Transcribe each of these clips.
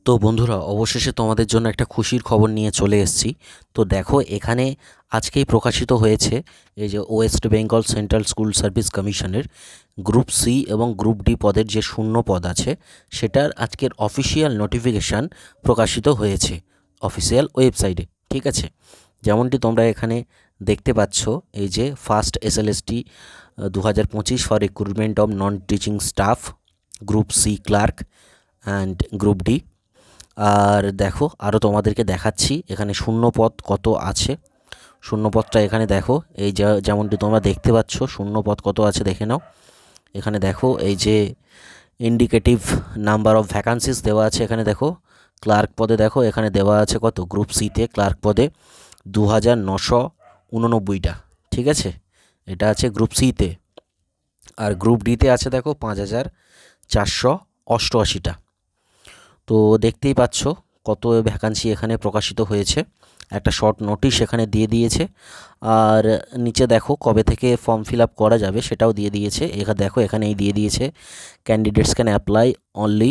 তো বন্ধুরা, অবশেষে তোমাদের জন্য একটা খুশির খবর নিয়ে চলে এসেছি। তো দেখো, এখানে আজকেই প্রকাশিত হয়েছে এই যে West Bengal central school service কমিশনের গ্রুপ সি এবং গ্রুপ ডি পদের যে শূন্য পদ আছে সেটার আজকের অফিসিয়াল নোটিফিকেশান প্রকাশিত হয়েছে অফিসিয়াল ওয়েবসাইটে। ঠিক আছে, যেমনটি তোমরা এখানে দেখতে পাচ্ছ, এই যে first SLST 2025 for recruitment of non teaching staff, group C clerk and group D. আর দেখো, আরও তোমাদেরকে দেখাচ্ছি এখানে শূন্য পদ কত আছে। শূন্য পদটা এখানে দেখো, এই যেমনটি তোমরা দেখতে পাচ্ছ শূন্য পদ কত আছে দেখে নাও। এখানে দেখো, এই যে ইন্ডিকেটিভ নাম্বার অফ ভ্যাকান্সিস দেওয়া আছে এখানে দেখো। ক্লার্ক পদে দেখো এখানে দেওয়া আছে কত, গ্রুপ সিতে ক্লার্ক পদে 2989টা। ঠিক আছে, এটা আছে গ্রুপ সিতে। আর গ্রুপ ডিতে আছে দেখো 5488টা। তো দেখতেই পাচ্ছ কত ভ্যাকান্সি এখানে প্রকাশিত হয়েছে, একটা শর্ট নোটিশ এখানে দিয়ে দিয়েছে। আর নিচে দেখো কবে থেকে ফর্ম ফিল আপ করা যাবে সেটাও দিয়ে দিয়েছে। এখানে দেখো, এখানেই দিয়ে দিয়েছে candidates can apply only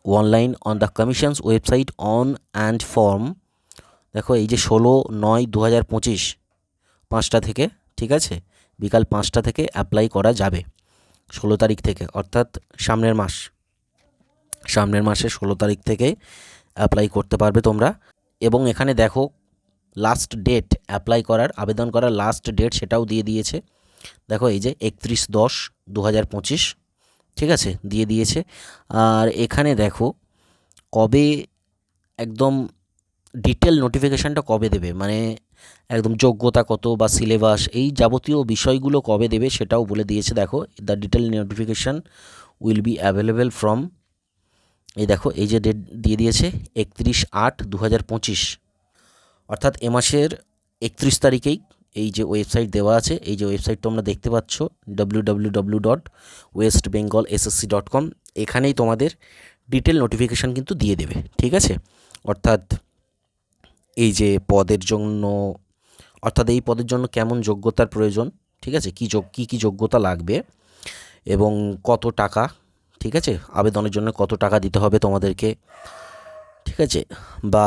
online on the commission's website on and form. দেখো, এই যে 16/9/2025 5টা থেকে, ঠিক আছে, বিকাল 5টা থেকে অ্যাপ্লাই করা যাবে। 16 তারিখ থেকে, অর্থাৎ সামনের মাসে 16 তারিখ থেকে অ্যাপ্লাই করতে পারবে তোমরা। এবং এখানে দেখো লাস্ট ডেট অ্যাপ্লাই করার, আবেদন করার লাস্ট ডেট সেটাও দিয়ে দিয়েছে। দেখো, এই যে 31/10/2025, ঠিক আছে, দিয়ে দিয়েছে। আর এখানে দেখো কবে একদম ডিটেল নোটিফিকেশানটা কবে দেবে, মানে একদম যোগ্যতা কত বা সিলেবাস, এই যাবতীয় বিষয়গুলো কবে দেবে সেটাও বলে দিয়েছে। দেখো, the detail notification will be available from, এই দেখো এই যে ডেট দিয়ে দিয়েছে 31/8/2025, অর্থাৎ এ মাসের 31 তারিখেই এই যে ওয়েবসাইট দেওয়া আছে, এই যে ওয়েবসাইট তোমরা দেখতে পাচ্ছ www.westbengalssc.com, এখানেই তোমাদের ডিটেল নোটিফিকেশান কিন্তু দিয়ে দেবে। ঠিক আছে, অর্থাৎ এই যে পদের জন্য, অর্থাৎ এই পদের জন্য কেমন যোগ্যতার প্রয়োজন, ঠিক আছে, কী যোগ্যতা লাগবে এবং কত টাকা, ঠিক আছে, আবেদনের জন্য কত টাকা দিতে হবে তোমাদেরকে, ঠিক আছে, বা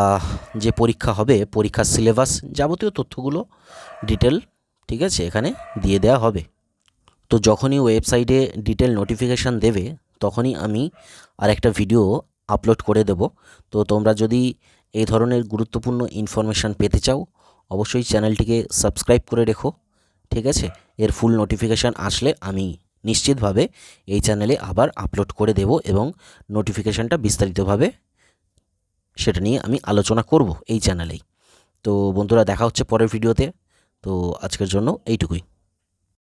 যে পরীক্ষা হবে পরীক্ষার সিলেবাস, যাবতীয় তথ্যগুলো ডিটেল, ঠিক আছে, এখানে দিয়ে দেওয়া হবে। তো যখনই ওয়েবসাইটে ডিটেল নোটিফিকেশান দেবে তখনই আমি আরেকটা ভিডিও আপলোড করে দেব। তো তোমরা যদি এই ধরনের গুরুত্বপূর্ণ ইনফরমেশান পেতে চাও অবশ্যই চ্যানেলটিকে সাবস্ক্রাইব করে রেখো। ঠিক আছে, এর ফুল নোটিফিকেশান আসলে আমি নিশ্চিতভাবে এই চ্যানেলে আবার আপলোড করে দেব এবং নোটিফিকেশানটা বিস্তারিতভাবে সেটা নিয়ে আমি আলোচনা করব এই চ্যানেলেই। তো বন্ধুরা, দেখা হচ্ছে পরের ভিডিওতে। তো আজকের জন্য এইটুকুই।